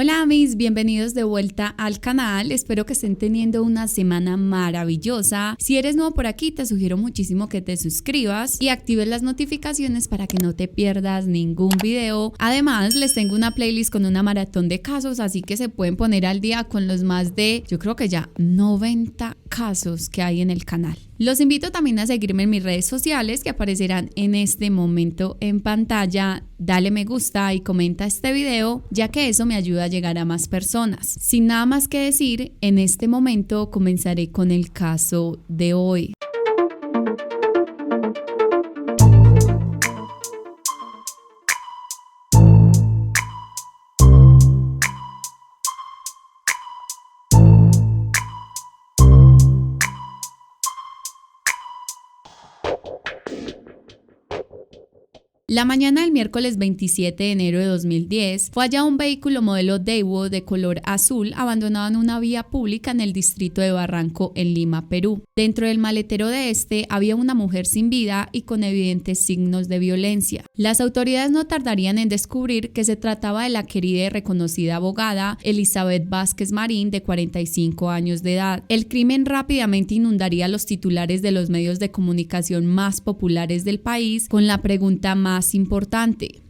Hola mis, bienvenidos de vuelta al canal, espero que estén teniendo una semana maravillosa. Si eres nuevo por aquí te sugiero muchísimo que te suscribas y actives las notificaciones para que no te pierdas ningún video. Además les tengo una playlist con una maratón de casos, así que se pueden poner al día con los más de, yo creo que ya 90 casos que hay en el canal. Los invito también a seguirme en mis redes sociales que aparecerán en este momento en pantalla. Dale me gusta y comenta este video, ya que eso me ayuda a llegar a más personas. Sin nada más que decir, en este momento comenzaré con el caso de hoy. La mañana del miércoles 27 de enero de 2010 fue hallado un vehículo modelo Daewoo de color azul abandonado en una vía pública en el distrito de Barranco, en Lima, Perú. Dentro del maletero de este había una mujer sin vida y con evidentes signos de violencia. Las autoridades no tardarían en descubrir que se trataba de la querida y reconocida abogada Elizabeth Vázquez Marín, de 45 años de edad. El crimen rápidamente inundaría los titulares de los medios de comunicación más populares del país con la pregunta más importante: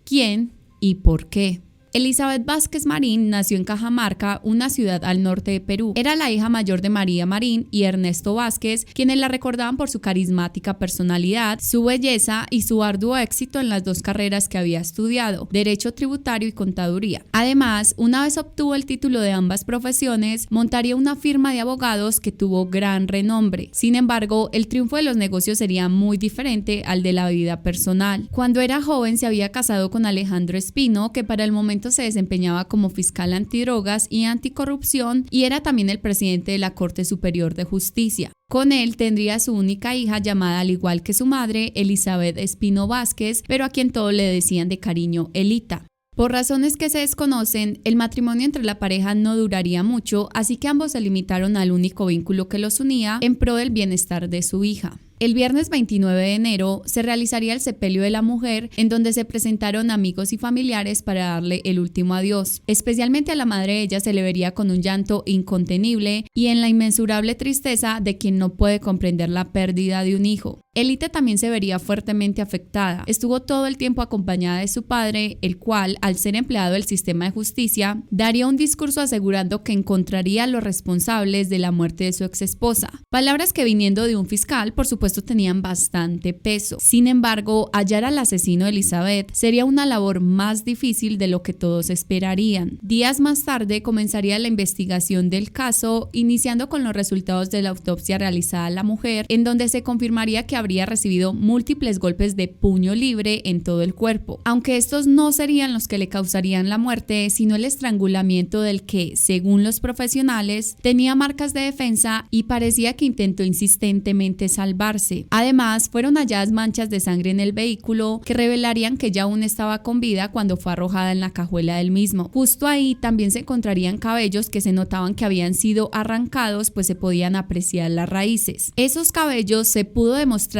¿quién y por qué? Elizabeth Vázquez Marín nació en Cajamarca, una ciudad al norte de Perú. Era la hija mayor de María Marín y Ernesto Vázquez, quienes la recordaban por su carismática personalidad, su belleza y su arduo éxito en las dos carreras que había estudiado, Derecho Tributario y Contaduría. Además, una vez obtuvo el título de ambas profesiones, montaría una firma de abogados que tuvo gran renombre. Sin embargo, el triunfo de los negocios sería muy diferente al de la vida personal. Cuando era joven se había casado con Alejandro Espino, que para el momento se desempeñaba como fiscal antidrogas y anticorrupción y era también el presidente de la Corte Superior de Justicia. Con él tendría su única hija, llamada al igual que su madre, Elizabeth Espino Vázquez, pero a quien todos le decían de cariño Elita. Por razones que se desconocen, el matrimonio entre la pareja no duraría mucho, así que ambos se limitaron al único vínculo que los unía en pro del bienestar de su hija. El viernes 29 de enero se realizaría el sepelio de la mujer, en donde se presentaron amigos y familiares para darle el último adiós. Especialmente a la madre de ella se le vería con un llanto incontenible y en la inmensurable tristeza de quien no puede comprender la pérdida de un hijo. Elita también se vería fuertemente afectada. Estuvo todo el tiempo acompañada de su padre, el cual, al ser empleado del sistema de justicia, daría un discurso asegurando que encontraría a los responsables de la muerte de su exesposa. Palabras que, viniendo de un fiscal, por supuesto tenían bastante peso. Sin embargo, hallar al asesino de Elizabeth sería una labor más difícil de lo que todos esperarían. Días más tarde comenzaría la investigación del caso, iniciando con los resultados de la autopsia realizada a la mujer, en donde se confirmaría que habría recibido múltiples golpes de puño libre en todo el cuerpo, aunque estos no serían los que le causarían la muerte, sino el estrangulamiento del que, según los profesionales, tenía marcas de defensa y parecía que intentó insistentemente salvarse. Además, fueron halladas manchas de sangre en el vehículo que revelarían que ella aún estaba con vida cuando fue arrojada en la cajuela del mismo. Justo ahí también se encontrarían cabellos que se notaban que habían sido arrancados, pues se podían apreciar las raíces. Esos cabellos se pudo demostrar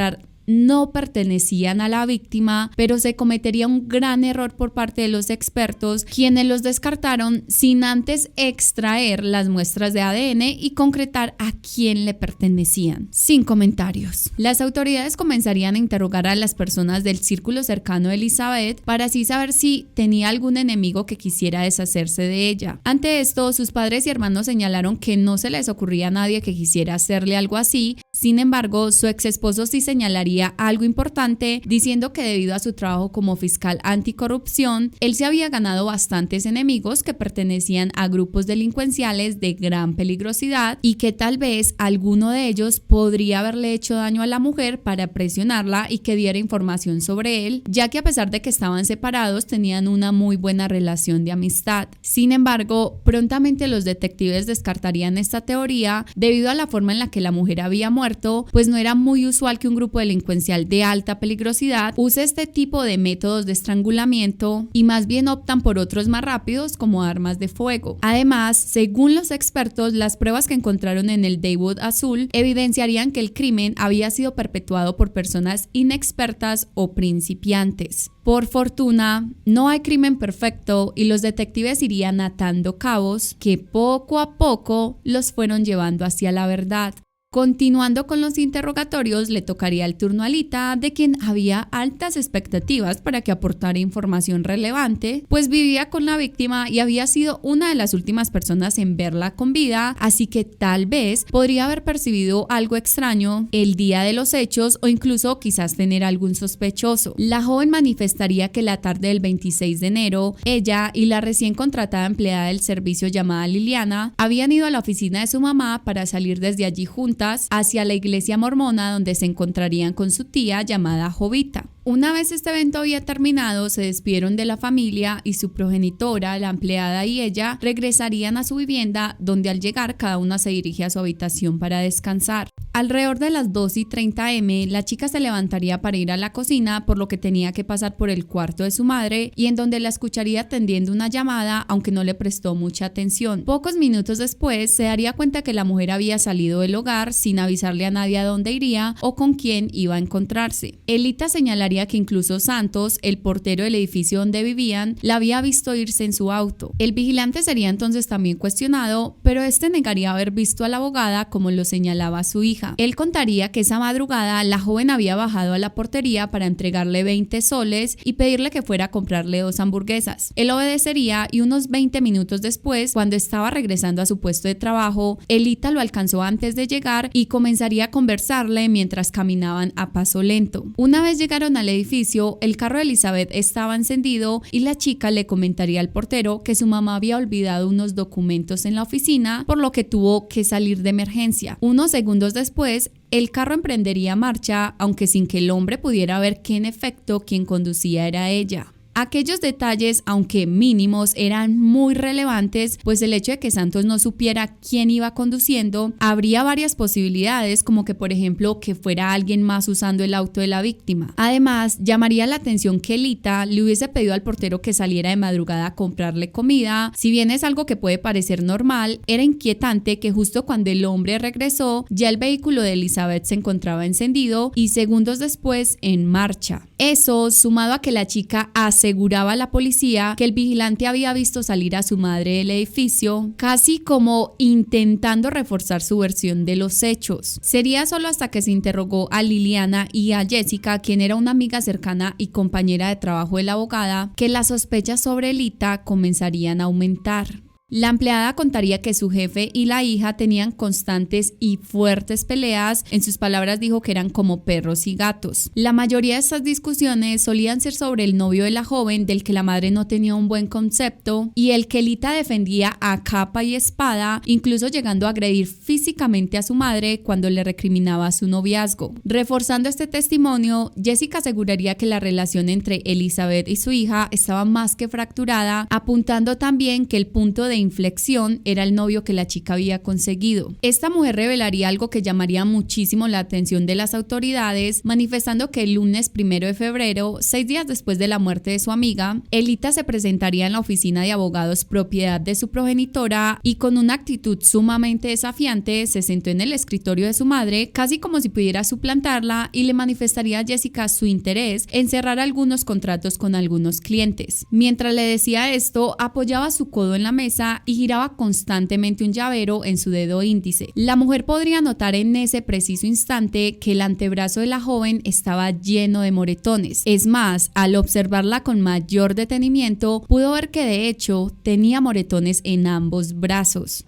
no pertenecían a la víctima, pero se cometería un gran error por parte de los expertos, quienes los descartaron sin antes extraer las muestras de ADN y concretar a quién le pertenecían. Sin comentarios. Las autoridades comenzarían a interrogar a las personas del círculo cercano de Elizabeth para así saber si tenía algún enemigo que quisiera deshacerse de ella. Ante esto, sus padres y hermanos señalaron que no se les ocurría a nadie que quisiera hacerle algo así. Sin embargo, su ex esposo sí señalaría algo importante, diciendo que debido a su trabajo como fiscal anticorrupción, él se había ganado bastantes enemigos que pertenecían a grupos delincuenciales de gran peligrosidad y que tal vez alguno de ellos podría haberle hecho daño a la mujer para presionarla y que diera información sobre él, ya que a pesar de que estaban separados, tenían una muy buena relación de amistad. Sin embargo, prontamente los detectives descartarían esta teoría debido a la forma en la que la mujer había muerto muerto, pues no era muy usual que un grupo delincuencial de alta peligrosidad use este tipo de métodos de estrangulamiento y más bien optan por otros más rápidos como armas de fuego. Además, según los expertos, las pruebas que encontraron en el Daewoo Azul evidenciarían que el crimen había sido perpetuado por personas inexpertas o principiantes. Por fortuna, no hay crimen perfecto y los detectives irían atando cabos que poco a poco los fueron llevando hacia la verdad. Continuando con los interrogatorios, le tocaría el turno a Lita, de quien había altas expectativas para que aportara información relevante, pues vivía con la víctima y había sido una de las últimas personas en verla con vida, así que tal vez podría haber percibido algo extraño el día de los hechos o incluso quizás tener algún sospechoso. La joven manifestaría que la tarde del 26 de enero, ella y la recién contratada empleada del servicio llamada Liliana habían ido a la oficina de su mamá para salir desde allí juntas hacia la iglesia mormona donde se encontrarían con su tía llamada Jovita. Una vez este evento había terminado, se despidieron de la familia y su progenitora, la empleada y ella regresarían a su vivienda, donde al llegar cada una se dirige a su habitación para descansar. Alrededor de las 2:30 am, la chica se levantaría para ir a la cocina, por lo que tenía que pasar por el cuarto de su madre y en donde la escucharía atendiendo una llamada, aunque no le prestó mucha atención. Pocos minutos después se daría cuenta que la mujer había salido del hogar sin avisarle a nadie a dónde iría o con quién iba a encontrarse. Elita señalaría que incluso Santos, el portero del edificio donde vivían, la había visto irse en su auto. El vigilante sería entonces también cuestionado, pero este negaría haber visto a la abogada como lo señalaba su hija. Él contaría que esa madrugada la joven había bajado a la portería para entregarle 20 soles y pedirle que fuera a comprarle 2 hamburguesas. Él obedecería y unos 20 minutos después, cuando estaba regresando a su puesto de trabajo, Elita lo alcanzó antes de llegar y comenzaría a conversarle mientras caminaban a paso lento. Una vez llegaron al edificio, el carro de Elizabeth estaba encendido y la chica le comentaría al portero que su mamá había olvidado unos documentos en la oficina, por lo que tuvo que salir de emergencia. Unos segundos después, el carro emprendería marcha, aunque sin que el hombre pudiera ver que en efecto quien conducía era ella. Aquellos detalles, aunque mínimos, eran muy relevantes, pues el hecho de que Santos no supiera quién iba conduciendo, habría varias posibilidades, como que por ejemplo que fuera alguien más usando el auto de la víctima. Además, llamaría la atención que Elita le hubiese pedido al portero que saliera de madrugada a comprarle comida. Si bien es algo que puede parecer normal, era inquietante que justo cuando el hombre regresó, ya el vehículo de Elizabeth se encontraba encendido y segundos después en marcha. Eso, sumado a que la chica aseguraba a la policía que el vigilante había visto salir a su madre del edificio, casi como intentando reforzar su versión de los hechos. Sería solo hasta que se interrogó a Liliana y a Jessica, quien era una amiga cercana y compañera de trabajo de la abogada, que las sospechas sobre Elita comenzarían a aumentar. La empleada contaría que su jefe y la hija tenían constantes y fuertes peleas. En sus palabras dijo que eran como perros y gatos. La mayoría de estas discusiones solían ser sobre el novio de la joven, del que la madre no tenía un buen concepto, y el que Elita defendía a capa y espada, incluso llegando a agredir físicamente a su madre cuando le recriminaba su noviazgo. Reforzando este testimonio, Jessica aseguraría que la relación entre Elizabeth y su hija estaba más que fracturada, apuntando también que el punto de inflexión era el novio que la chica había conseguido. Esta mujer revelaría algo que llamaría muchísimo la atención de las autoridades, manifestando que el lunes 1 de febrero, 6 días después de la muerte de su amiga, Elita se presentaría en la oficina de abogados propiedad de su progenitora y con una actitud sumamente desafiante se sentó en el escritorio de su madre, casi como si pudiera suplantarla, y le manifestaría a Jessica su interés en cerrar algunos contratos con algunos clientes. Mientras le decía esto, apoyaba su codo en la mesa y giraba constantemente un llavero en su dedo índice. La mujer podría notar en ese preciso instante que el antebrazo de la joven estaba lleno de moretones. Es más, al observarla con mayor detenimiento, pudo ver que de hecho tenía moretones en ambos brazos.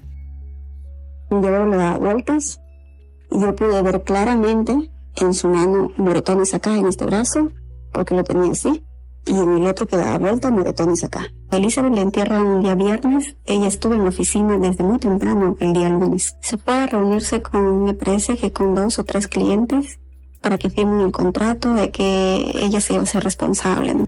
El llavero le daba vueltas y yo pude ver claramente en su mano moretones acá en este brazo, porque lo tenía así, y en el otro que daba vuelta, moretones acá. A Elizabeth le entierran un día viernes. Ella estuvo en la oficina desde muy temprano el día lunes. Se puede reunirse con, me parece que con 2 o 3 clientes para que firmen el contrato de que ella se iba a ser responsable, ¿no?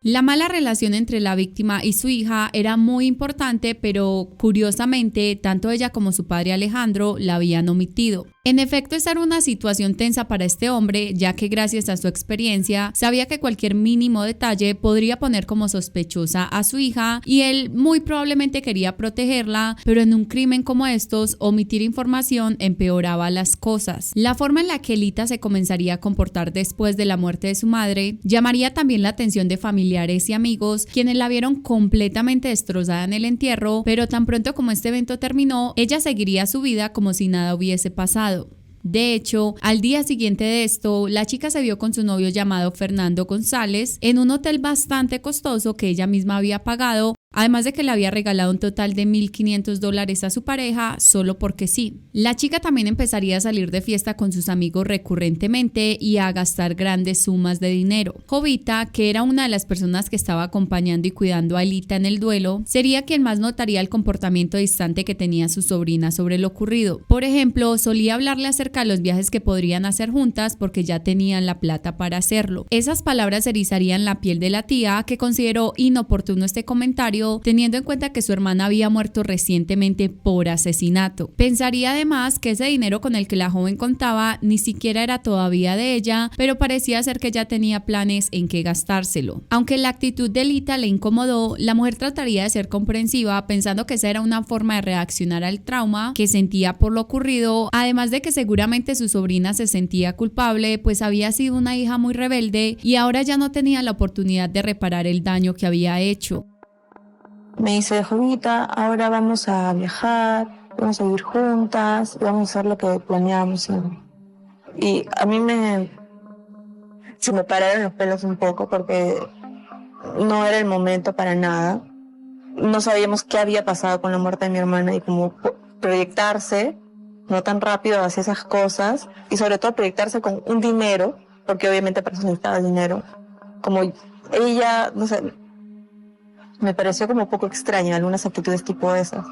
La mala relación entre la víctima y su hija era muy importante, pero curiosamente tanto ella como su padre Alejandro la habían omitido. En efecto, esta era una situación tensa para este hombre, ya que gracias a su experiencia sabía que cualquier mínimo detalle podría poner como sospechosa a su hija y él muy probablemente quería protegerla, pero en un crimen como estos, omitir información empeoraba las cosas. La forma en la que Elita se comenzaría a comportar después de la muerte de su madre llamaría también la atención de familiares y amigos, quienes la vieron completamente destrozada en el entierro, pero tan pronto como este evento terminó, ella seguiría su vida como si nada hubiese pasado. De hecho, al día siguiente de esto, la chica se vio con su novio llamado Fernando González en un hotel bastante costoso que ella misma había pagado, además de que le había regalado un total de $1,500 a su pareja solo porque sí. La chica también empezaría a salir de fiesta con sus amigos recurrentemente y a gastar grandes sumas de dinero. Jovita, que era una de las personas que estaba acompañando y cuidando a Elita en el duelo, sería quien más notaría el comportamiento distante que tenía su sobrina sobre lo ocurrido. Por ejemplo, solía hablarle acerca de los viajes que podrían hacer juntas porque ya tenían la plata para hacerlo. Esas palabras erizarían la piel de la tía, que consideró inoportuno este comentario, teniendo en cuenta que su hermana había muerto recientemente por asesinato. Pensaría además que ese dinero con el que la joven contaba ni siquiera era todavía de ella, pero parecía ser que ya tenía planes en qué gastárselo. Aunque la actitud de Elita le incomodó, la mujer trataría de ser comprensiva, pensando que esa era una forma de reaccionar al trauma que sentía por lo ocurrido, además de que seguramente su sobrina se sentía culpable, pues había sido una hija muy rebelde y ahora ya no tenía la oportunidad de reparar el daño que había hecho. Me dice, Jovita, ahora vamos a viajar, vamos a vivir juntas, vamos a hacer lo que planeamos. Y a mí se me pararon los pelos un poco porque no era el momento para nada. No sabíamos qué había pasado con la muerte de mi hermana y cómo proyectarse, no tan rápido hacia esas cosas, y sobre todo proyectarse con un dinero, porque obviamente para eso necesitaba dinero. Como ella, no sé, me pareció como un poco extraña algunas actitudes tipo esas.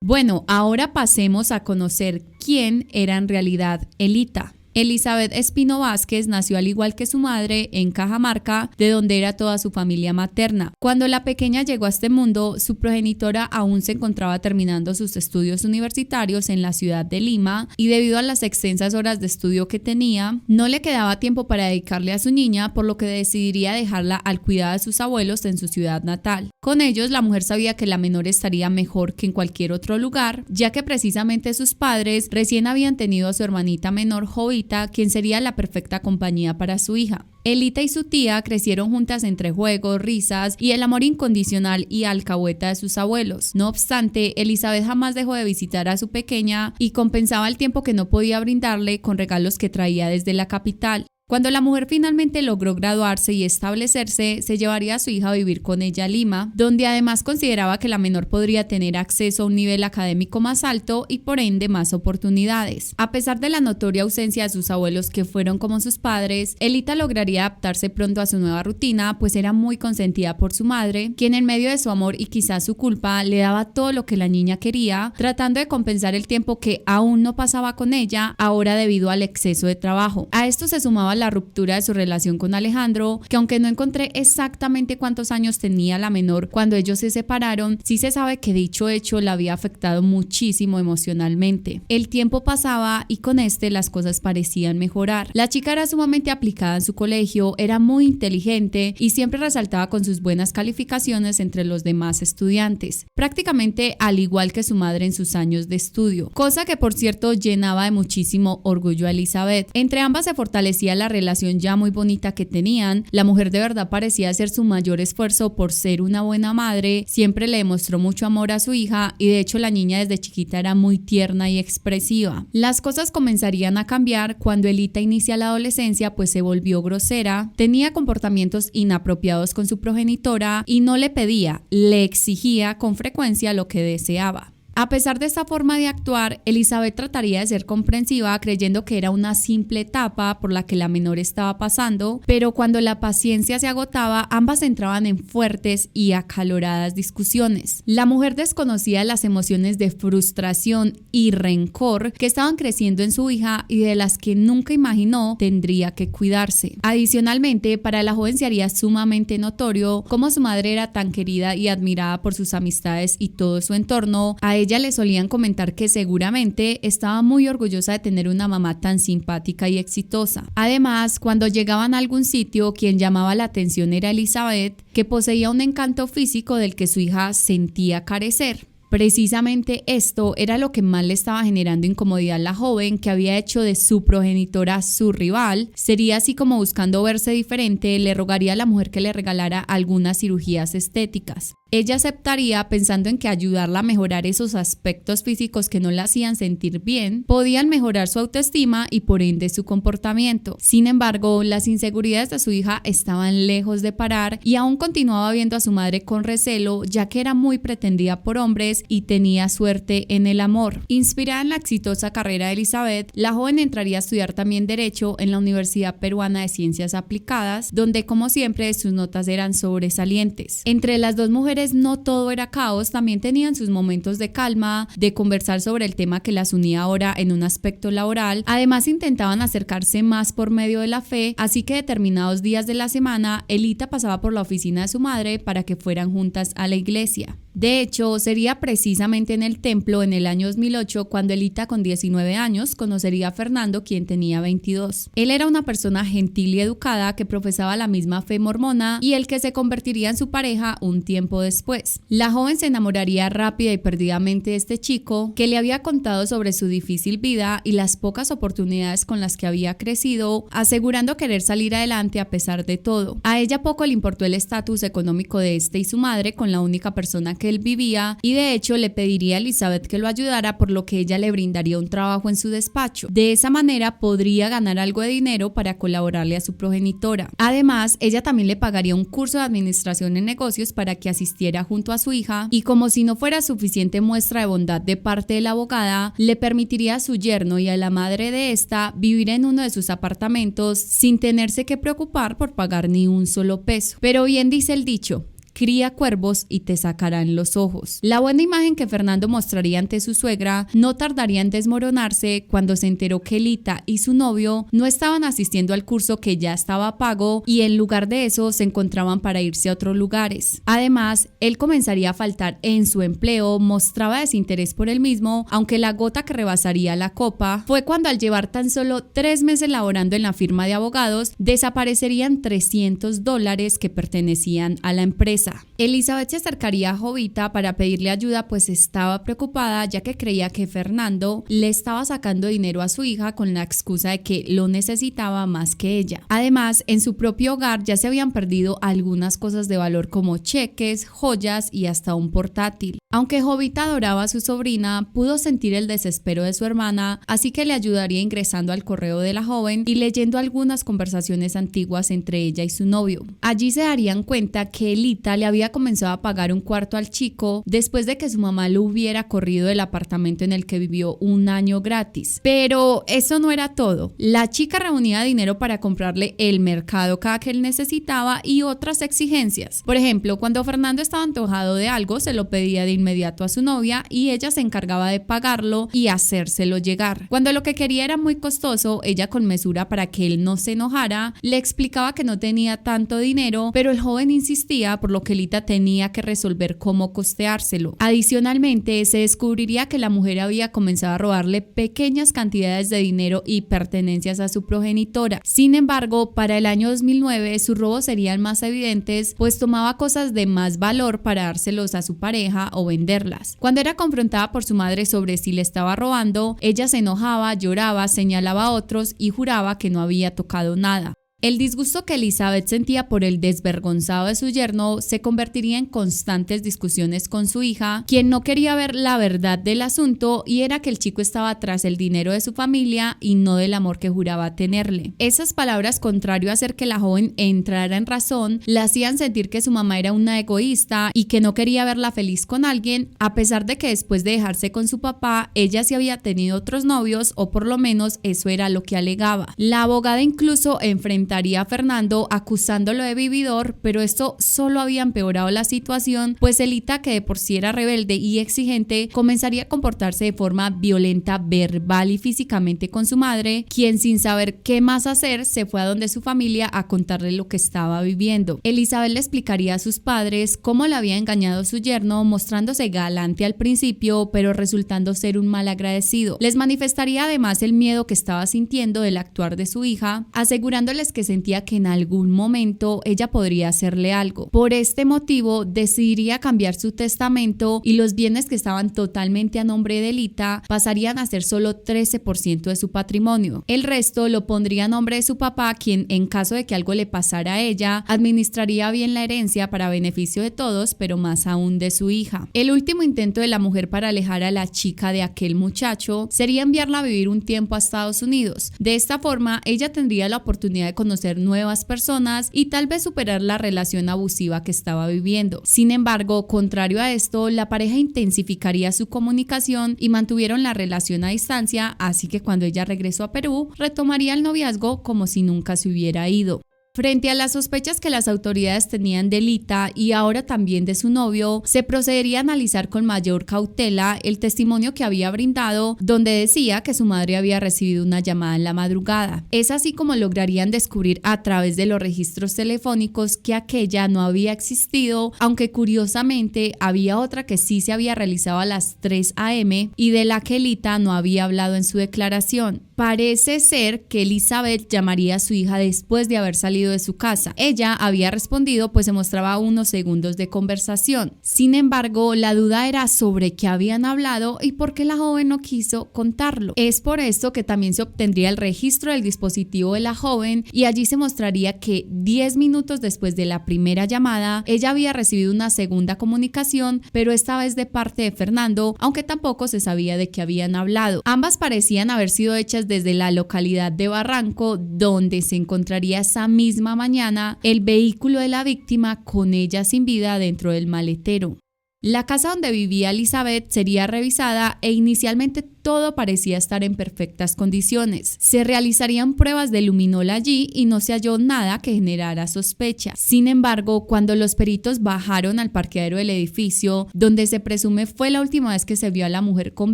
Bueno, ahora pasemos a conocer quién era en realidad Elita. Elizabeth Espino Vázquez nació al igual que su madre en Cajamarca, de donde era toda su familia materna. Cuando la pequeña llegó a este mundo, su progenitora aún se encontraba terminando sus estudios universitarios en la ciudad de Lima y debido a las extensas horas de estudio que tenía, no le quedaba tiempo para dedicarle a su niña, por lo que decidiría dejarla al cuidado de sus abuelos en su ciudad natal. Con ellos, la mujer sabía que la menor estaría mejor que en cualquier otro lugar, ya que precisamente sus padres recién habían tenido a su hermanita menor Jovita, quien sería la perfecta compañía para su hija. Elita y su tía crecieron juntas entre juegos, risas y el amor incondicional y alcahueta de sus abuelos. No obstante, Elizabeth jamás dejó de visitar a su pequeña y compensaba el tiempo que no podía brindarle con regalos que traía desde la capital. Cuando la mujer finalmente logró graduarse y establecerse, se llevaría a su hija a vivir con ella a Lima, donde además consideraba que la menor podría tener acceso a un nivel académico más alto y por ende más oportunidades. A pesar de la notoria ausencia de sus abuelos que fueron como sus padres, Elita lograría adaptarse pronto a su nueva rutina, pues era muy consentida por su madre, quien en medio de su amor y quizás su culpa le daba todo lo que la niña quería, tratando de compensar el tiempo que aún no pasaba con ella, ahora debido al exceso de trabajo. A esto se sumaba la ruptura de su relación con Alejandro, que aunque no encontré exactamente cuántos años tenía la menor cuando ellos se separaron, sí se sabe que dicho hecho la había afectado muchísimo emocionalmente. El tiempo pasaba y con las cosas parecían mejorar. La chica era sumamente aplicada en su colegio, era muy inteligente y siempre resaltaba con sus buenas calificaciones entre los demás estudiantes, prácticamente al igual que su madre en sus años de estudio, cosa que por cierto llenaba de muchísimo orgullo a Elizabeth. Entre ambas se fortalecía la relación ya muy bonita que tenían. La mujer de verdad parecía hacer su mayor esfuerzo por ser una buena madre, siempre le demostró mucho amor a su hija y de hecho la niña desde chiquita era muy tierna y expresiva. Las cosas comenzarían a cambiar cuando Elita inicia la adolescencia, pues se volvió grosera, tenía comportamientos inapropiados con su progenitora y no le pedía, le exigía con frecuencia lo que deseaba. A pesar de esta forma de actuar, Elizabeth trataría de ser comprensiva, creyendo que era una simple etapa por la que la menor estaba pasando, pero cuando la paciencia se agotaba, ambas entraban en fuertes y acaloradas discusiones. La mujer desconocía las emociones de frustración y rencor que estaban creciendo en su hija y de las que nunca imaginó tendría que cuidarse. Adicionalmente, para la joven se haría sumamente notorio cómo su madre era tan querida y admirada por sus amistades y todo su entorno. A ella ella le solían comentar que seguramente estaba muy orgullosa de tener una mamá tan simpática y exitosa. Además, cuando llegaban a algún sitio, quien llamaba la atención era Elizabeth, que poseía un encanto físico del que su hija sentía carecer. Precisamente esto era lo que más le estaba generando incomodidad a la joven, que había hecho de su progenitora su rival. Sería así como, buscando verse diferente, le rogaría a la mujer que le regalara algunas cirugías estéticas. Ella aceptaría, pensando en que ayudarla a mejorar esos aspectos físicos que no la hacían sentir bien podían mejorar su autoestima y por ende su comportamiento. Sin embargo, las inseguridades de su hija estaban lejos de parar y aún continuaba viendo a su madre con recelo, ya que era muy pretendida por hombres y tenía suerte en el amor. Inspirada en la exitosa carrera de Elizabeth, la joven entraría a estudiar también Derecho en la Universidad Peruana de Ciencias Aplicadas, donde como siempre sus notas eran sobresalientes. Entre las dos mujeres no todo era caos, también tenían sus momentos de calma, de conversar sobre el tema que las unía ahora en un aspecto laboral. Además, intentaban acercarse más por medio de la fe, así que determinados días de la semana, Elita pasaba por la oficina de su madre para que fueran juntas a la iglesia. De hecho, sería precisamente en el templo en el año 2008 cuando Elita, con 19 años, conocería a Fernando, quien tenía 22. Él era una persona gentil y educada que profesaba la misma fe mormona y el que se convertiría en su pareja un tiempo después. La joven se enamoraría rápida y perdidamente de este chico, que le había contado sobre su difícil vida y las pocas oportunidades con las que había crecido, asegurando querer salir adelante a pesar de todo. A ella poco le importó el estatus económico de este y su madre, con la única persona que él vivía, y de hecho le pediría a Elizabeth que lo ayudara, por lo que ella le brindaría un trabajo en su despacho. De esa manera podría ganar algo de dinero para colaborarle a su progenitora. Además, ella también le pagaría un curso de administración en negocios para que asistiera junto a su hija, y como si no fuera suficiente muestra de bondad de parte de la abogada, le permitiría a su yerno y a la madre de esta vivir en uno de sus apartamentos sin tenerse que preocupar por pagar ni un solo peso. Pero bien dice el dicho: cría cuervos y te sacarán los ojos. La buena imagen que Fernando mostraría ante su suegra no tardaría en desmoronarse cuando se enteró que Elita y su novio no estaban asistiendo al curso, que ya estaba pago, y en lugar de eso se encontraban para irse a otros lugares. Además, él comenzaría a faltar en su empleo, mostraba desinterés por él mismo, aunque la gota que rebasaría la copa fue cuando, al llevar tan solo 3 meses laborando en la firma de abogados, desaparecerían $300 que pertenecían a la empresa. Elizabeth se acercaría a Jovita para pedirle ayuda, pues estaba preocupada, ya que creía que Fernando le estaba sacando dinero a su hija con la excusa de que lo necesitaba más que ella. Además, en su propio hogar ya se habían perdido algunas cosas de valor como cheques, joyas y hasta un portátil. Aunque Jovita adoraba a su sobrina, pudo sentir el desespero de su hermana, así que le ayudaría ingresando al correo de la joven y leyendo algunas conversaciones antiguas entre ella y su novio. Allí se darían cuenta que Elita le había comenzado a pagar un cuarto al chico después de que su mamá lo hubiera corrido del apartamento en el que vivió un año gratis. Pero eso no era todo. La chica reunía dinero para comprarle el mercado cada que él necesitaba y otras exigencias. Por ejemplo, cuando Fernando estaba antojado de algo, se lo pedía de inmediato a su novia y ella se encargaba de pagarlo y hacérselo llegar. Cuando lo que quería era muy costoso, ella, con mesura para que él no se enojara, le explicaba que no tenía tanto dinero, pero el joven insistía, por lo que Elita tenía que resolver cómo costeárselo. Adicionalmente, se descubriría que la mujer había comenzado a robarle pequeñas cantidades de dinero y pertenencias a su progenitora. Sin embargo, para el año 2009 sus robos serían más evidentes, pues tomaba cosas de más valor para dárselos a su pareja o venderlas. Cuando era confrontada por su madre sobre si le estaba robando, ella se enojaba, lloraba, señalaba a otros y juraba que no había tocado nada. El disgusto que Elizabeth sentía por el desvergonzado de su yerno se convertiría en constantes discusiones con su hija, quien no quería ver la verdad del asunto, y era que el chico estaba tras el dinero de su familia y no del amor que juraba tenerle. Esas palabras, contrario a hacer que la joven entrara en razón, la hacían sentir que su mamá era una egoísta y que no quería verla feliz con alguien, a pesar de que después de dejarse con su papá, ella sí había tenido otros novios, o por lo menos eso era lo que alegaba. La abogada incluso enfrentó enfrentaría a Fernando acusándolo de vividor, pero esto solo había empeorado la situación, pues Elita, que de por sí era rebelde y exigente, comenzaría a comportarse de forma violenta verbal y físicamente con su madre, quien sin saber qué más hacer se fue a donde su familia a contarle lo que estaba viviendo. Elizabeth le explicaría a sus padres cómo le había engañado su yerno, mostrándose galante al principio, pero resultando ser un mal agradecido. Les manifestaría además el miedo que estaba sintiendo del actuar de su hija, asegurándoles que sentía que en algún momento ella podría hacerle algo. Por este motivo decidiría cambiar su testamento y los bienes que estaban totalmente a nombre de Elita pasarían a ser solo 13% de su patrimonio. El resto lo pondría a nombre de su papá, quien en caso de que algo le pasara a ella, administraría bien la herencia para beneficio de todos, pero más aún de su hija. El último intento de la mujer para alejar a la chica de aquel muchacho sería enviarla a vivir un tiempo a Estados Unidos. De esta forma, ella tendría la oportunidad de conocer nuevas personas y tal vez superar la relación abusiva que estaba viviendo. Sin embargo, contrario a esto, la pareja intensificaría su comunicación y mantuvieron la relación a distancia, así que cuando ella regresó a Perú, retomaría el noviazgo como si nunca se hubiera ido. Frente a las sospechas que las autoridades tenían de Elita y ahora también de su novio, se procedería a analizar con mayor cautela el testimonio que había brindado, donde decía que su madre había recibido una llamada en la madrugada. Es así como lograrían descubrir a través de los registros telefónicos que aquella no había existido, aunque curiosamente había otra que sí se había realizado a las 3 a.m. y de la que Elita no había hablado en su declaración. Parece ser que Elizabeth llamaría a su hija después de haber salido de su casa. Ella había respondido, pues se mostraba a unos segundos de conversación. Sin embargo, la duda era sobre qué habían hablado y por qué la joven no quiso contarlo. Es por esto que también se obtendría el registro del dispositivo de la joven y allí se mostraría que 10 minutos después de la primera llamada, ella había recibido una segunda comunicación, pero esta vez de parte de Fernando, aunque tampoco se sabía de qué habían hablado. Ambas parecían haber sido hechas desde la localidad de Barranco, donde se encontraría esa misma mañana el vehículo de la víctima con ella sin vida dentro del maletero. La casa donde vivía Elizabeth sería revisada e inicialmente todo parecía estar en perfectas condiciones. Se realizarían pruebas de luminol allí y no se halló nada que generara sospecha. Sin embargo, cuando los peritos bajaron al parqueadero del edificio, donde se presume fue la última vez que se vio a la mujer con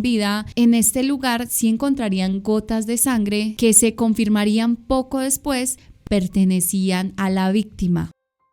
vida, en este lugar sí encontrarían gotas de sangre que se confirmarían poco después pertenecían a la víctima.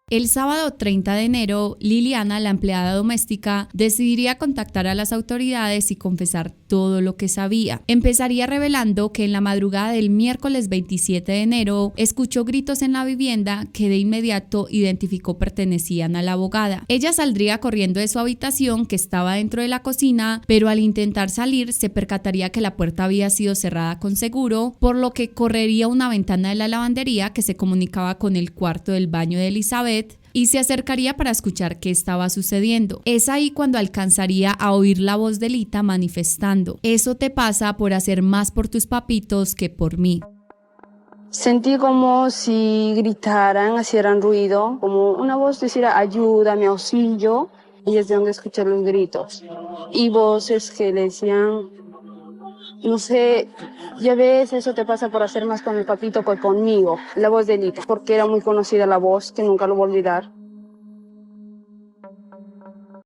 El sábado 30 de enero, Liliana, la empleada doméstica, decidiría contactar a las autoridades y confesar todo lo que sabía. Empezaría revelando que en la madrugada del miércoles 27 de enero escuchó gritos en la vivienda que de inmediato identificó pertenecían a la abogada. Ella saldría corriendo de su habitación, que estaba dentro de la cocina, pero al intentar salir se percataría que la puerta había sido cerrada con seguro, por lo que correría una ventana de la lavandería que se comunicaba con el cuarto del baño de Elizabeth y se acercaría para escuchar qué estaba sucediendo. Es ahí cuando alcanzaría a oír la voz de Elita manifestando: "Eso te pasa por hacer más por tus papitos que por mí". Sentí como si gritaran, hicieran ruido, como una voz decía ayúdame, auxilio, y es de donde escuché los gritos. Y voces que le decían, no sé, ya ves, eso te pasa por hacer más con el papito que conmigo. La voz de Elita, porque era muy conocida la voz, que nunca lo voy a olvidar.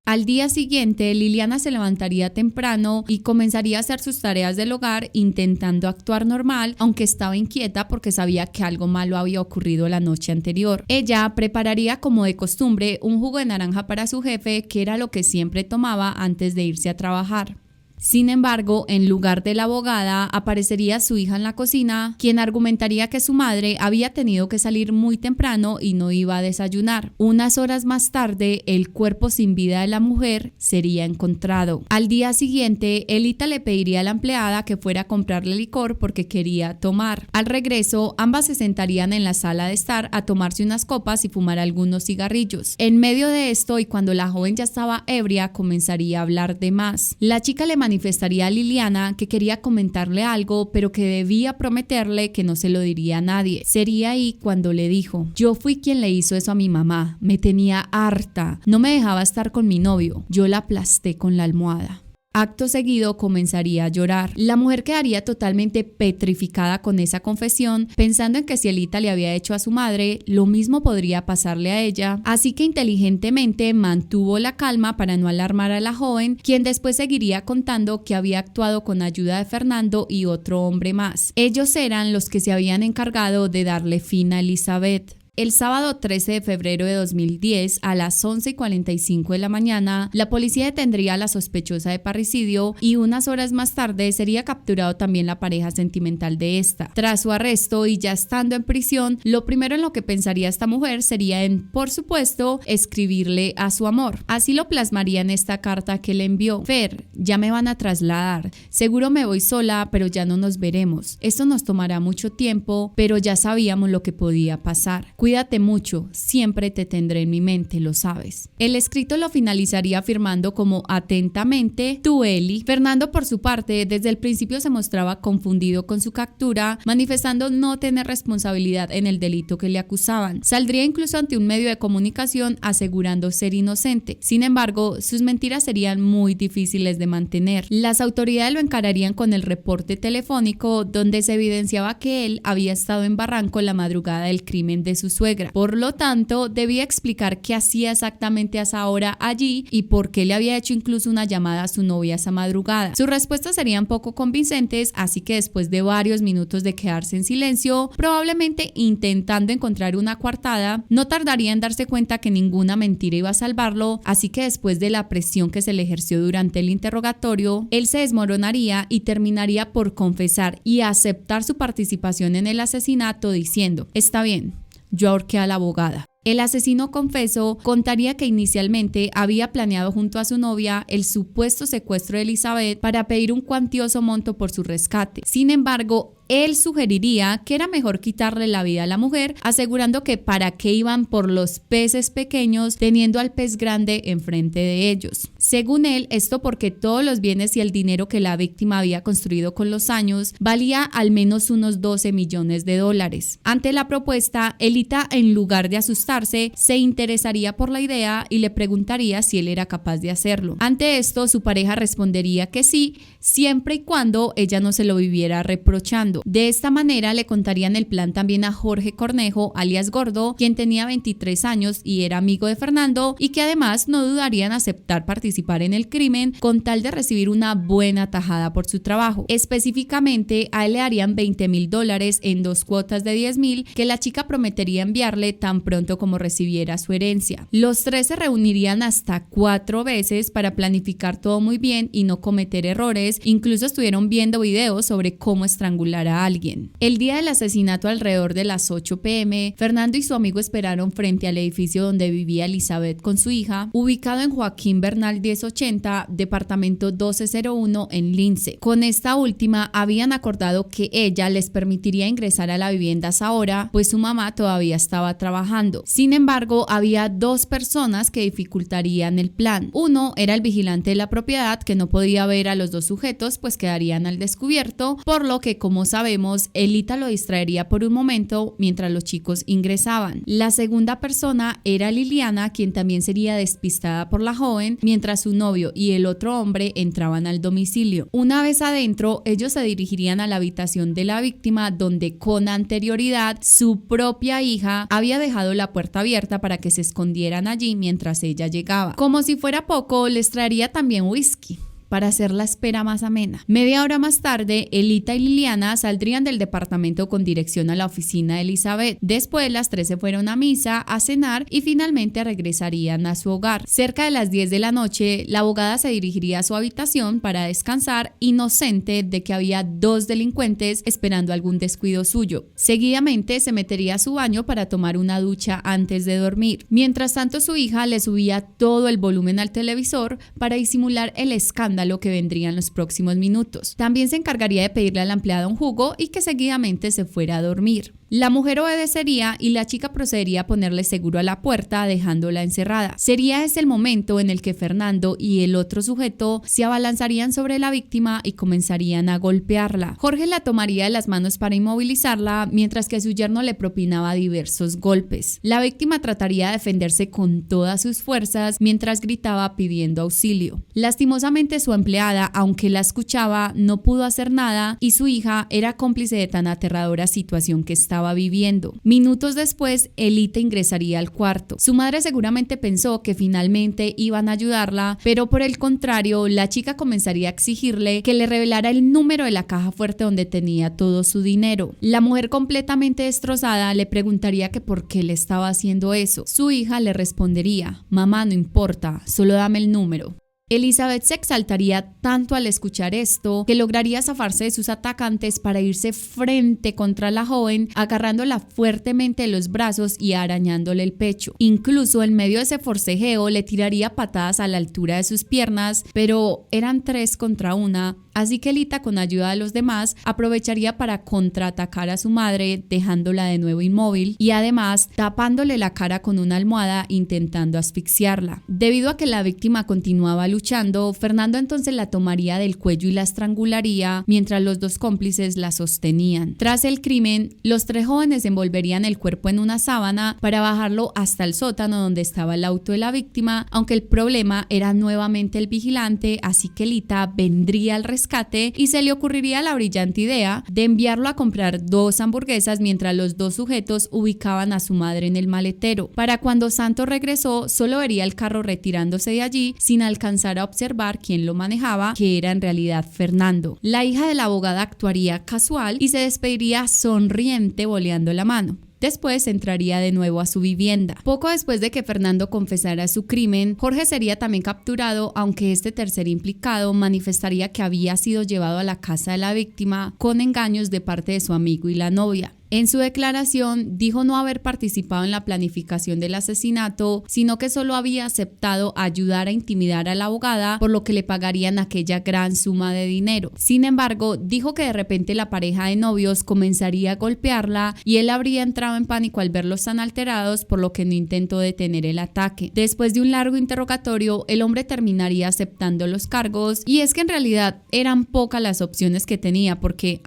Al día siguiente, Liliana se levantaría temprano y comenzaría a hacer sus tareas del hogar intentando actuar normal, aunque estaba inquieta porque sabía que algo malo había ocurrido la noche anterior. Ella prepararía, como de costumbre, un jugo de naranja para su jefe, que era lo que siempre tomaba antes de irse a trabajar. Sin embargo, en lugar de la abogada, aparecería su hija en la cocina, quien argumentaría que su madre había tenido que salir muy temprano y no iba a desayunar. Unas horas más tarde, el cuerpo sin vida de la mujer sería encontrado. Al día siguiente, Elita le pediría a la empleada que fuera a comprarle licor porque quería tomar. Al regreso, ambas se sentarían en la sala de estar a tomarse unas copas y fumar algunos cigarrillos. En medio de esto, y cuando la joven ya estaba ebria, comenzaría a hablar de más. La chica le manifestaría a Liliana que quería comentarle algo, pero que debía prometerle que no se lo diría a nadie. Sería ahí cuando le dijo: "Yo fui quien le hizo eso a mi mamá, me tenía harta, no me dejaba estar con mi novio, yo la aplasté con la almohada". Acto seguido comenzaría a llorar. La mujer quedaría totalmente petrificada con esa confesión, pensando en que si Elita le había hecho a su madre, lo mismo podría pasarle a ella, así que inteligentemente mantuvo la calma para no alarmar a la joven, quien después seguiría contando que había actuado con ayuda de Fernando y otro hombre más. Ellos eran los que se habían encargado de darle fin a Elizabeth. El sábado 13 de febrero de 2010, a las 11:45 de la mañana, la policía detendría a la sospechosa de parricidio y unas horas más tarde sería capturado también la pareja sentimental de esta. Tras su arresto y ya estando en prisión, lo primero en lo que pensaría esta mujer sería en, por supuesto, escribirle a su amor. Así lo plasmaría en esta carta que le envió. Fer, ya me van a trasladar. Seguro me voy sola, pero ya no nos veremos. Esto nos tomará mucho tiempo, pero ya sabíamos lo que podía pasar. Cuídate mucho, siempre te tendré en mi mente, lo sabes. El escrito lo finalizaría firmando como atentamente, tú Eli. Fernando por su parte desde el principio se mostraba confundido con su captura, manifestando no tener responsabilidad en el delito que le acusaban. Saldría incluso ante un medio de comunicación asegurando ser inocente. Sin embargo, sus mentiras serían muy difíciles de mantener. Las autoridades lo encararían con el reporte telefónico donde se evidenciaba que él había estado en Barranco la madrugada del crimen de su suegra. Por lo tanto, debía explicar qué hacía exactamente a esa hora allí y por qué le había hecho incluso una llamada a su novia esa madrugada. Sus respuestas serían poco convincentes, así que después de varios minutos de quedarse en silencio, probablemente intentando encontrar una coartada, no tardaría en darse cuenta que ninguna mentira iba a salvarlo, así que después de la presión que se le ejerció durante el interrogatorio, él se desmoronaría y terminaría por confesar y aceptar su participación en el asesinato diciendo: está bien, yo ahorqué a la abogada. El asesino confeso contaría que inicialmente había planeado junto a su novia el supuesto secuestro de Elizabeth para pedir un cuantioso monto por su rescate. Sin embargo, él sugeriría que era mejor quitarle la vida a la mujer, asegurando que para qué iban por los peces pequeños teniendo al pez grande enfrente de ellos. Según él, esto porque todos los bienes y el dinero que la víctima había construido con los años valía al menos unos 12 millones de dólares. Ante la propuesta, Elita, en lugar de asustarse, se interesaría por la idea y le preguntaría si él era capaz de hacerlo. Ante esto, su pareja respondería que sí, siempre y cuando ella no se lo viviera reprochando. De esta manera le contarían el plan también a Jorge Cornejo, alias Gordo, quien tenía 23 años y era amigo de Fernando y que además no dudaría en aceptar participar en el crimen con tal de recibir una buena tajada por su trabajo. Específicamente, a él le harían $20,000 en 2 cuotas de 10,000 que la chica prometería enviarle tan pronto como recibiera su herencia. Los tres se reunirían hasta 4 veces para planificar todo muy bien y no cometer errores. Incluso estuvieron viendo videos sobre cómo estrangular a alguien. El día del asesinato, alrededor de las 8 p.m, Fernando y su amigo esperaron frente al edificio donde vivía Elizabeth con su hija, ubicado en Joaquín Bernal 1080, departamento 1201 en Lince. Con esta última habían acordado que ella les permitiría ingresar a la vivienda a esa hora, pues su mamá todavía estaba trabajando. Sin embargo, había 2 personas que dificultarían el plan. Uno era el vigilante de la propiedad, que no podía ver a los 2 sujetos, pues quedarían al descubierto, por lo que, como sabemos, Elita lo distraería por un momento mientras los chicos ingresaban. La segunda persona era Liliana, quien también sería despistada por la joven, mientras su novio y el otro hombre entraban al domicilio. Una vez adentro, ellos se dirigirían a la habitación de la víctima, donde con anterioridad su propia hija había dejado la puerta abierta para que se escondieran allí mientras ella llegaba. Como si fuera poco, les traería también whisky para hacer la espera más amena. Media hora más tarde, Elita y Liliana saldrían del departamento con dirección a la oficina de Elizabeth. Después, las 3 se fueron a misa, a cenar y finalmente regresarían a su hogar. Cerca de las 10 de la noche, la abogada se dirigiría a su habitación para descansar, inocente de que había 2 delincuentes esperando algún descuido suyo. Seguidamente, se metería a su baño para tomar una ducha antes de dormir. Mientras tanto, su hija le subía todo el volumen al televisor para disimular el escándalo que vendría en los próximos minutos. También se encargaría de pedirle a la empleada un jugo y que seguidamente se fuera a dormir. La mujer obedecería y la chica procedería a ponerle seguro a la puerta, dejándola encerrada. Sería ese el momento en el que Fernando y el otro sujeto se abalanzarían sobre la víctima y comenzarían a golpearla. Jorge la tomaría de las manos para inmovilizarla, mientras que su yerno le propinaba diversos golpes. La víctima trataría de defenderse con todas sus fuerzas mientras gritaba pidiendo auxilio. Lastimosamente, su empleada, aunque la escuchaba, no pudo hacer nada y su hija era cómplice de tan aterradora situación que estaba viviendo. Minutos después, Elita ingresaría al cuarto. Su madre seguramente pensó que finalmente iban a ayudarla, pero por el contrario, la chica comenzaría a exigirle que le revelara el número de la caja fuerte donde tenía todo su dinero. La mujer, completamente destrozada, le preguntaría que por qué le estaba haciendo eso. Su hija le respondería: mamá, no importa, solo dame el número. Elizabeth se exaltaría tanto al escuchar esto que lograría zafarse de sus atacantes para irse frente contra la joven, agarrándola fuertemente de los brazos y arañándole el pecho. Incluso en medio de ese forcejeo le tiraría patadas a la altura de sus piernas, pero eran 3 contra 1, así que Elita, con ayuda de los demás, aprovecharía para contraatacar a su madre, dejándola de nuevo inmóvil y además tapándole la cara con una almohada, intentando asfixiarla. Debido a que la víctima continuaba luchando, Fernando entonces la tomaría del cuello y la estrangularía, mientras los 2 cómplices la sostenían. Tras el crimen, los 3 jóvenes envolverían el cuerpo en una sábana para bajarlo hasta el sótano donde estaba el auto de la víctima, aunque el problema era nuevamente el vigilante, así que Elita vendría al rescate y se le ocurriría la brillante idea de enviarlo a comprar 2 hamburguesas mientras los 2 sujetos ubicaban a su madre en el maletero. Para cuando Santos regresó, solo vería el carro retirándose de allí sin alcanzar a observar quién lo manejaba, que era en realidad Fernando. La hija de la abogada actuaría casual y se despediría sonriente boleando la mano. Después entraría de nuevo a su vivienda. Poco después de que Fernando confesara su crimen, Jorge sería también capturado, aunque este tercer implicado manifestaría que había sido llevado a la casa de la víctima con engaños de parte de su amigo y la novia. En su declaración dijo no haber participado en la planificación del asesinato, sino que solo había aceptado ayudar a intimidar a la abogada, por lo que le pagarían aquella gran suma de dinero. Sin embargo, dijo que de repente la pareja de novios comenzaría a golpearla y él habría entrado en pánico al verlos tan alterados, por lo que no intentó detener el ataque. Después de un largo interrogatorio, el hombre terminaría aceptando los cargos, y es que en realidad eran pocas las opciones que tenía, porque,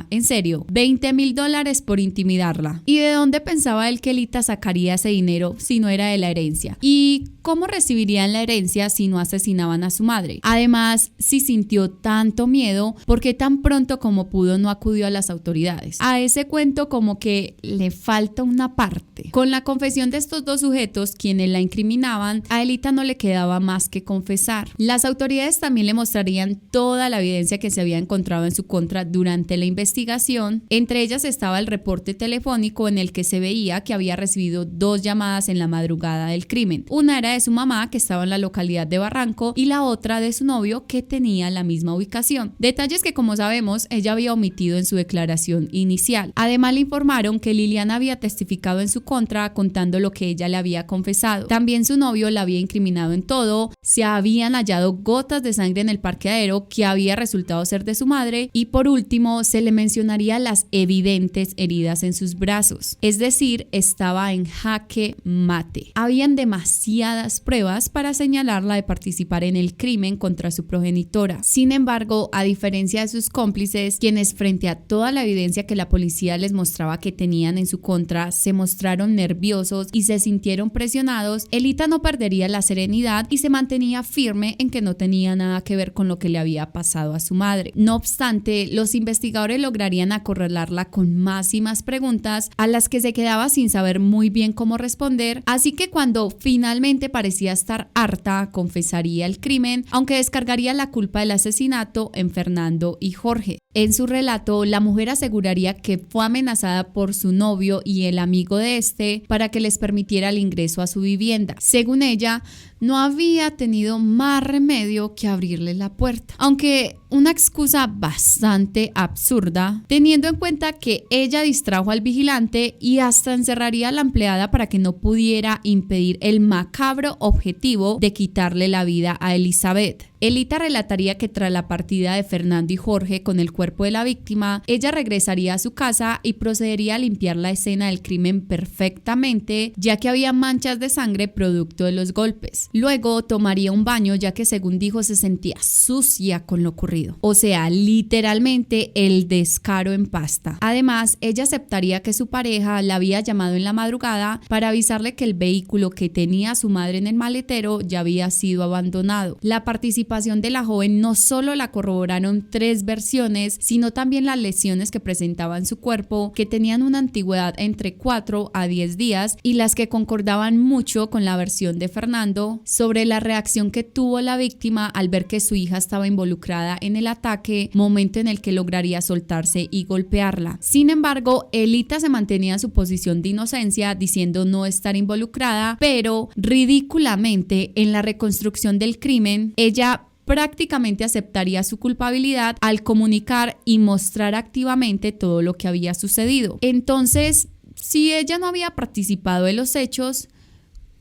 en serio, $20,000 por intimidarla. ¿Y de dónde pensaba él que Elita sacaría ese dinero si no era de la herencia? ¿Y cómo recibirían la herencia si no asesinaban a su madre? Además, si sintió tanto miedo, ¿por qué tan pronto como pudo no acudió a las autoridades? A ese cuento como que le falta una parte. Con la confesión de estos 2 sujetos, quienes la incriminaban, a Elita no le quedaba más que confesar. Las autoridades también le mostrarían toda la evidencia que se había encontrado en su contra durante la investigación. Entre ellas estaba el reporte telefónico en el que se veía que había recibido 2 llamadas en la madrugada del crimen. Una era de su mamá, que estaba en la localidad de Barranco, y la otra de su novio, que tenía la misma ubicación. Detalles que, como sabemos, ella había omitido en su declaración inicial. Además, le informaron que Liliana había testificado en su contra, contando lo que ella le había confesado. También su novio la había incriminado en todo. Se habían hallado gotas de sangre en el parqueadero que había resultado ser de su madre, y por último se le mencionaría las evidentes heridas en sus brazos, es decir, estaba en jaque mate. Habían demasiadas pruebas para señalarla de participar en el crimen contra su progenitora. Sin embargo, a diferencia de sus cómplices, quienes frente a toda la evidencia que la policía les mostraba que tenían en su contra, se mostraron nerviosos y se sintieron presionados, Elita no perdería la serenidad y se mantenía firme en que no tenía nada que ver con lo que le había pasado a su madre. No obstante, los investigadores lograrían acorralarla con más y más preguntas, a las que se quedaba sin saber muy bien cómo responder, así que cuando finalmente parecía estar harta, confesaría el crimen, aunque descargaría la culpa del asesinato en Fernando y Jorge. En su relato, la mujer aseguraría que fue amenazada por su novio y el amigo de este para que les permitiera el ingreso a su vivienda. Según ella, no había tenido más remedio que abrirle la puerta, aunque una excusa bastante absurda, teniendo en cuenta que ella distrajo al vigilante y hasta encerraría a la empleada para que no pudiera impedir el macabro objetivo de quitarle la vida a Elizabeth. Elita relataría que tras la partida de Fernando y Jorge con el cuerpo de la víctima, ella regresaría a su casa y procedería a limpiar la escena del crimen perfectamente, ya que había manchas de sangre producto de los golpes. Luego tomaría un baño, ya que según dijo se sentía sucia con lo ocurrido. O sea, literalmente el descaro en pasta. Además, ella aceptaría que su pareja la había llamado en la madrugada para avisarle que el vehículo que tenía a su madre en el maletero ya había sido abandonado. La participación de la joven no solo la corroboraron 3 versiones, sino también las lesiones que presentaba en su cuerpo, que tenían una antigüedad entre 4 a 10 días y las que concordaban mucho con la versión de Fernando sobre la reacción que tuvo la víctima al ver que su hija estaba involucrada en el ataque, momento en el que lograría soltarse y golpearla. Sin embargo, Elita se mantenía en su posición de inocencia, diciendo no estar involucrada, pero ridículamente en la reconstrucción del crimen, ella prácticamente aceptaría su culpabilidad al comunicar y mostrar activamente todo lo que había sucedido. Entonces, si ella no había participado en los hechos,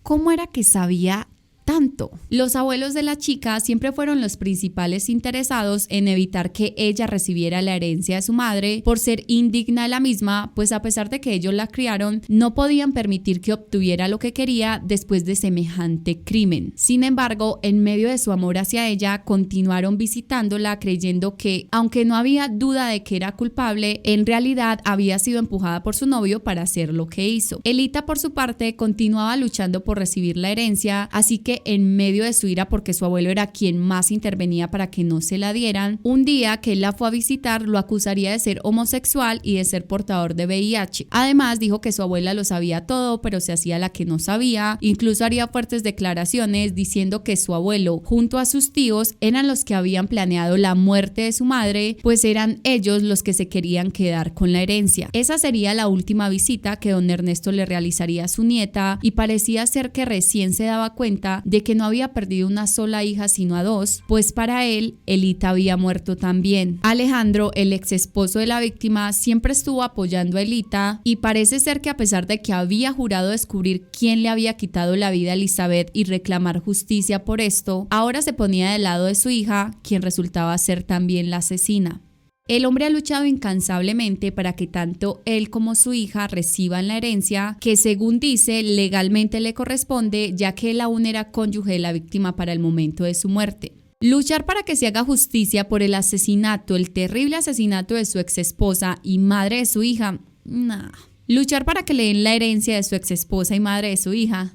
¿cómo era que sabía tanto? Los abuelos de la chica siempre fueron los principales interesados en evitar que ella recibiera la herencia de su madre por ser indigna de la misma, pues a pesar de que ellos la criaron, no podían permitir que obtuviera lo que quería después de semejante crimen. Sin embargo, en medio de su amor hacia ella, continuaron visitándola creyendo que, aunque no había duda de que era culpable, en realidad había sido empujada por su novio para hacer lo que hizo. Elita, por su parte, continuaba luchando por recibir la herencia, así que en medio de su ira porque su abuelo era quien más intervenía para que no se la dieran, un día que él la fue a visitar lo acusaría de ser homosexual y de ser portador de VIH. Además dijo que su abuela lo sabía todo, pero se hacía la que no sabía. Incluso haría fuertes declaraciones diciendo que su abuelo junto a sus tíos eran los que habían planeado la muerte de su madre, pues eran ellos los que se querían quedar con la herencia. Esa sería la última visita que don Ernesto le realizaría a su nieta, y parecía ser que recién se daba cuenta de que no había perdido una sola hija sino a 2, pues para él, Elita había muerto también. Alejandro, el ex esposo de la víctima, siempre estuvo apoyando a Elita, y parece ser que a pesar de que había jurado descubrir quién le había quitado la vida a Elizabeth y reclamar justicia por esto, ahora se ponía del lado de su hija, quien resultaba ser también la asesina. El hombre ha luchado incansablemente para que tanto él como su hija reciban la herencia que, según dice, legalmente le corresponde, ya que él aún era cónyuge de la víctima para el momento de su muerte. Luchar para que se haga justicia por el asesinato, el terrible asesinato de su exesposa y madre de su hija. Nah. Luchar para que le den la herencia de su exesposa y madre de su hija.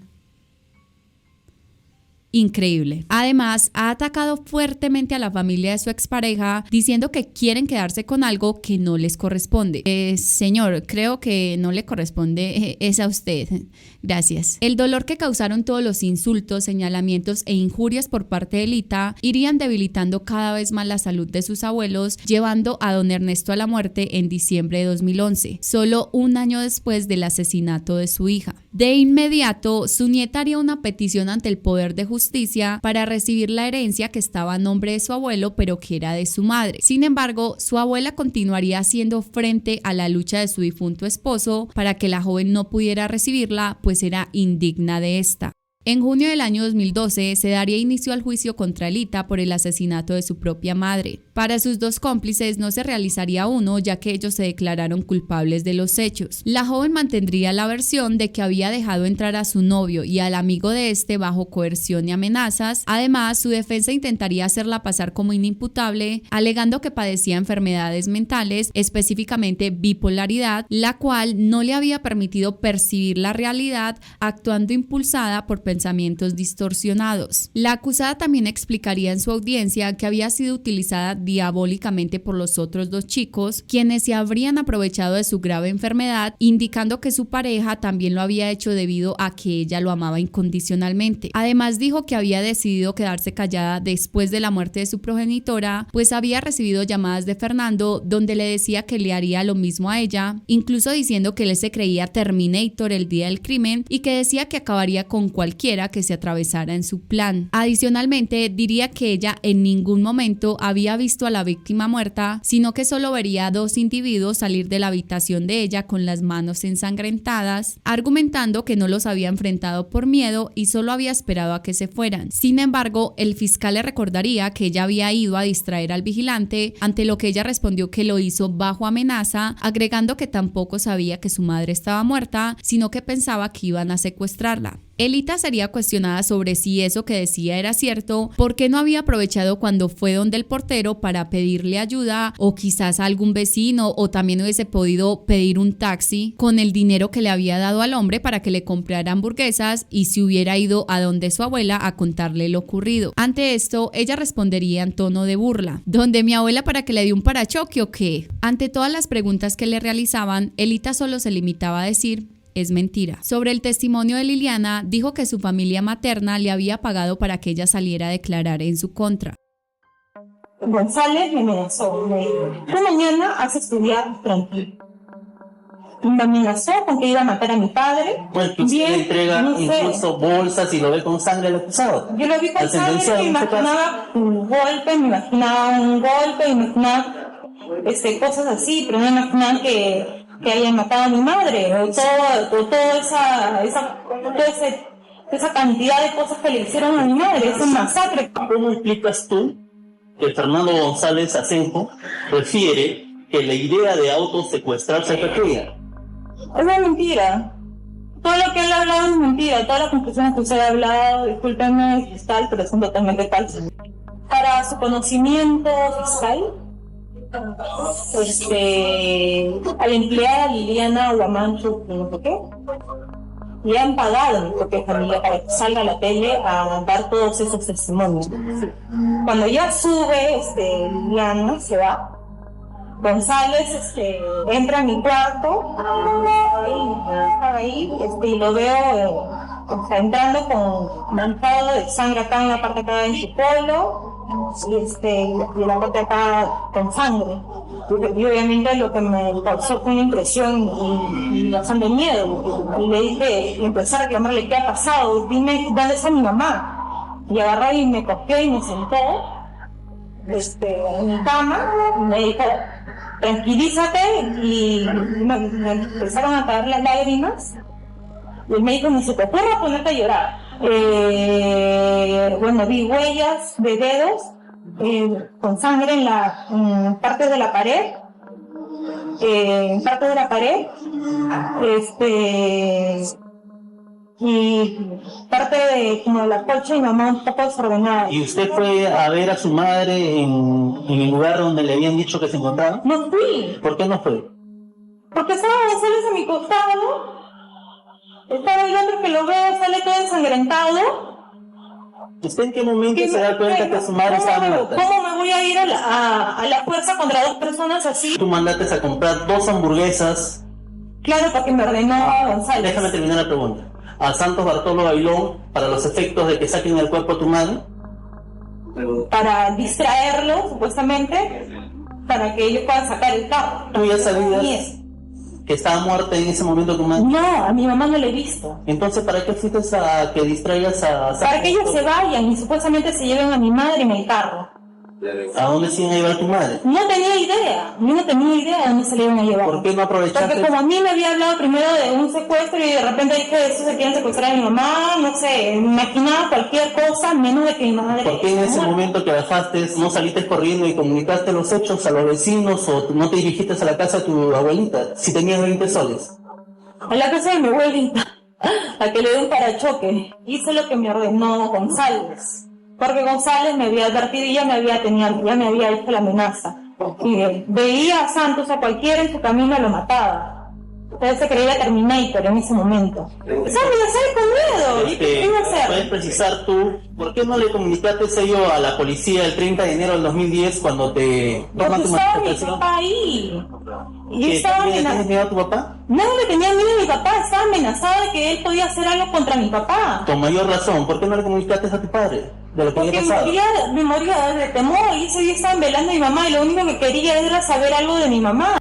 Increíble. Además, ha atacado fuertemente a la familia de su expareja, diciendo que quieren quedarse con algo que no les corresponde. Señor, creo que no le corresponde, es a usted. Gracias. El dolor que causaron todos los insultos, señalamientos e injurias por parte de Elita irían debilitando cada vez más la salud de sus abuelos, llevando a don Ernesto a la muerte en diciembre de 2011, solo un año después del asesinato de su hija. De inmediato, su nieta haría una petición ante el poder de justicia para recibir la herencia que estaba a nombre de su abuelo, pero que era de su madre. Sin embargo, su abuela continuaría haciendo frente a la lucha de su difunto esposo para que la joven no pudiera recibirla, pues era indigna de esta. En junio del año 2012 se daría inicio al juicio contra Elita por el asesinato de su propia madre. Para sus 2 cómplices no se realizaría uno, ya que ellos se declararon culpables de los hechos. La joven mantendría la versión de que había dejado entrar a su novio y al amigo de este bajo coerción y amenazas. Además, su defensa intentaría hacerla pasar como inimputable, alegando que padecía enfermedades mentales, específicamente bipolaridad, la cual no le había permitido percibir la realidad, actuando impulsada por pensamientos distorsionados. La acusada también explicaría en su audiencia que había sido utilizada diabólicamente por los otros 2 chicos, quienes se habrían aprovechado de su grave enfermedad, indicando que su pareja también lo había hecho debido a que ella lo amaba incondicionalmente. Además, dijo que había decidido quedarse callada después de la muerte de su progenitora, pues había recibido llamadas de Fernando donde le decía que le haría lo mismo a ella, incluso diciendo que él se creía Terminator el día del crimen y que decía que acabaría con cualquiera cualquiera que se atravesara en su plan. Adicionalmente, diría que ella en ningún momento había visto a la víctima muerta, sino que solo vería a 2 individuos salir de la habitación de ella con las manos ensangrentadas, argumentando que no los había enfrentado por miedo y solo había esperado a que se fueran. Sin embargo, el fiscal le recordaría que ella había ido a distraer al vigilante, ante lo que ella respondió que lo hizo bajo amenaza, agregando que tampoco sabía que su madre estaba muerta, sino que pensaba que iban a secuestrarla. Elita sería cuestionada sobre si eso que decía era cierto, por qué no había aprovechado cuando fue donde el portero para pedirle ayuda, o quizás a algún vecino, o también hubiese podido pedir un taxi con el dinero que le había dado al hombre para que le comprara hamburguesas, y si hubiera ido a donde su abuela a contarle lo ocurrido. Ante esto, ella respondería en tono de burla: ¿donde mi abuela para que le dé un parachoque o qué? Ante todas las preguntas que le realizaban, Elita solo se limitaba a decir: es mentira. Sobre el testimonio de Liliana, dijo que su familia materna le había pagado para que ella saliera a declarar en su contra. González me amenazó, me dijo: tú mañana has de estudiar tranquilo. Me amenazó con que iba a matar a mi padre. Pues tú le entrega no incluso bolsas y lo ve con sangre al acusado. Yo lo vi con sangre, me imaginaba un golpe, me imaginaba cosas así, pero no me imaginaba que hayan matado a mi madre, o toda esa cantidad de cosas que le hicieron a mi madre, es un masacre. ¿Cómo explicas tú que Fernando González Asenjo refiere que la idea de autosecuestrarse fue tuya? Es una mentira. Todo lo que él ha hablado es mentira. Todas las conclusiones que usted ha hablado, discúlpenme, fiscal, pero son totalmente falsas. Para su conocimiento fiscal, al emplear a Liliana Huamanchu, no sé qué, le han pagado a mi propia familia para que salga a la tele a dar todos esos testimonios. Cuando ya sube, Liliana se va, González entra a mi cuarto y lo veo entrando con manchado de sangre acá en la parte acá en su polo y la parte acá con sangre. Y obviamente lo que me causó fue una impresión y bastante miedo. Y le dije, y empecé a reclamarle: ¿qué ha pasado? Dime, ¿dónde está mi mamá? Y agarró y me cogió y me sentó en mi cama y me dijo: tranquilízate, y me empezaron a caer las lágrimas y él me dijo: ni se te ocurra ponerte a llorar. Vi huellas de dedos con sangre en partes de la pared, y parte de como de la colcha y mi mamá un poco desordenada. ¿Y usted fue a ver a su madre en el lugar donde le habían dicho que se encontraba? No fui. ¿Por qué no fue? Porque estaba González a mi costado, estaba el otro que lo veo, sale todo ensangrentado. ¿Usted en qué momento se da cuenta que su madre estaba muerta? ¿Cómo me voy a ir a la fuerza contra 2 personas así? Tú mandaste a comprar 2 hamburguesas. Claro, porque me ordenó González. Déjame terminar la pregunta. A Santos Bartolo Bailón, para los efectos de que saquen el cuerpo a tu madre. Para distraerlo, supuestamente, para que ellos puedan sacar el carro. ¿Tú ya sabías que estaba muerta en ese momento tu madre? No, a mi mamá no le he visto. Entonces, ¿para qué fuiste a que distraigas a... Para que ellos se vayan y supuestamente se lleven a mi madre en el carro. ¿A dónde se iban a llevar tu madre? No tenía idea, yo no tenía idea de dónde se le iban a llevar. ¿Por qué no aprovechaste? Porque como a mí me había hablado primero de un secuestro y de repente dije: eso se quieren secuestrar a mi mamá, no sé, me imaginaba cualquier cosa menos de que mi madre... ¿Por qué en ese momento que bajaste no saliste corriendo y comunicaste los hechos a los vecinos o no te dirigiste a la casa de tu abuelita si tenías 20 soles? A la casa de mi abuelita, a que le dé un parachoque. Hice lo que me ordenó González. Porque González me había advertido y ya me había hecho la amenaza. Y veía a Santos, a cualquiera en su camino lo mataba. Entonces se creía Terminator en ese momento. ¿Sabes? Con miedo. ¿Qué iba a hacer? ¿Puedes precisar tú por qué no le comunicaste ello a la policía el 30 de enero del 2010 cuando te toman tu estaba mi manifestación? papá ahí. Y yo ¿Que estaba también le tienes miedo a tu papá? No le tenía miedo a mi papá, estaba amenazada de que él podía hacer algo contra mi papá. Con mayor razón, ¿por qué no le comunicaste a tu padre de lo que había Porque pasado? me moría de temor y ese día estaban velando a mi mamá y lo único que quería era saber algo de mi mamá.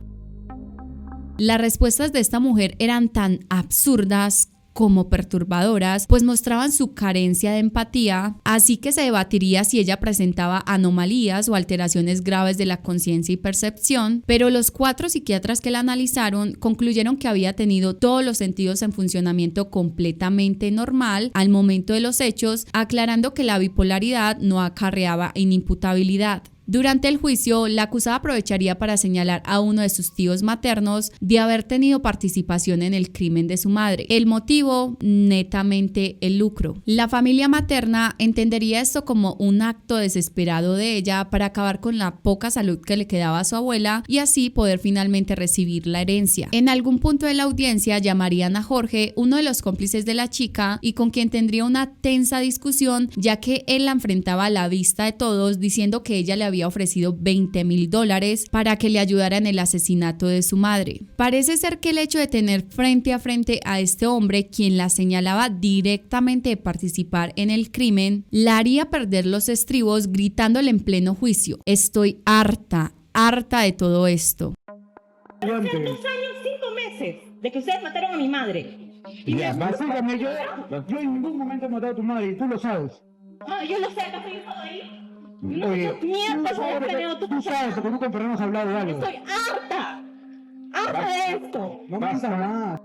Las respuestas de esta mujer eran tan absurdas como perturbadoras, pues mostraban su carencia de empatía, así que se debatiría si ella presentaba anomalías o alteraciones graves de la conciencia y percepción, pero los 4 psiquiatras que la analizaron concluyeron que había tenido todos los sentidos en funcionamiento completamente normal al momento de los hechos, aclarando que la bipolaridad no acarreaba inimputabilidad. Durante el juicio, la acusada aprovecharía para señalar a uno de sus tíos maternos de haber tenido participación en el crimen de su madre. El motivo, netamente el lucro. La familia materna entendería esto como un acto desesperado de ella para acabar con la poca salud que le quedaba a su abuela y así poder finalmente recibir la herencia. En algún punto de la audiencia llamarían a Jorge, uno de los cómplices de la chica, y con quien tendría una tensa discusión, ya que él la enfrentaba a la vista de todos, diciendo que ella le había ofrecido $20,000 para que le ayudara en el asesinato de su madre. Parece ser que el hecho de tener frente a frente a este hombre, quien la señalaba directamente de participar en el crimen, la haría perder los estribos gritándole en pleno juicio: "Estoy harta de todo esto". Hace 2 años, 5 meses de que ustedes mataron a mi madre. Ya, básicamente yo en ningún momento he matado a tu madre y tú lo sabes. No, yo lo sé, ¿acaso yo estaba ahí? No, Oye, mierda, tú sabes, porque nunca hemos hablado de algo. Estoy harta de esto. No pasa nada.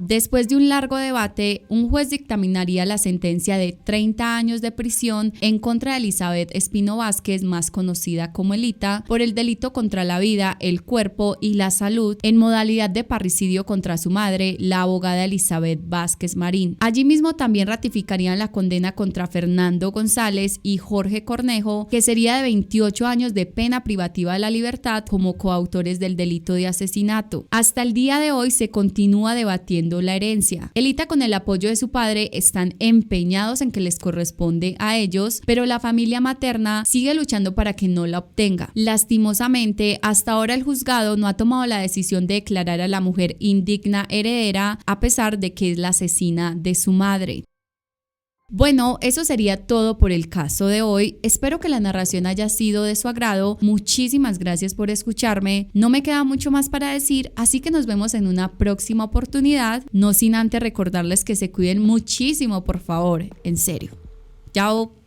Después de un largo debate, un juez dictaminaría la sentencia de 30 años de prisión en contra de Elizabeth Espino Vázquez, más conocida como Elita, por el delito contra la vida, el cuerpo y la salud en modalidad de parricidio contra su madre, la abogada Elizabeth Vázquez Marín. Allí mismo también ratificarían la condena contra Fernando González y Jorge Cornejo, que sería de 28 años de pena privativa de la libertad como coautores del delito de asesinato. Hasta el día de hoy se continúa debatiendo la herencia. Elita, con el apoyo de su padre, están empeñados en que les corresponde a ellos, pero la familia materna sigue luchando para que no la obtenga. Lastimosamente, hasta ahora el juzgado no ha tomado la decisión de declarar a la mujer indigna heredera, a pesar de que es la asesina de su madre. Bueno, eso sería todo por el caso de hoy. Espero que la narración haya sido de su agrado. Muchísimas gracias por escucharme. No me queda mucho más para decir, así que nos vemos en una próxima oportunidad. No sin antes recordarles que se cuiden muchísimo, por favor. En serio. Chao.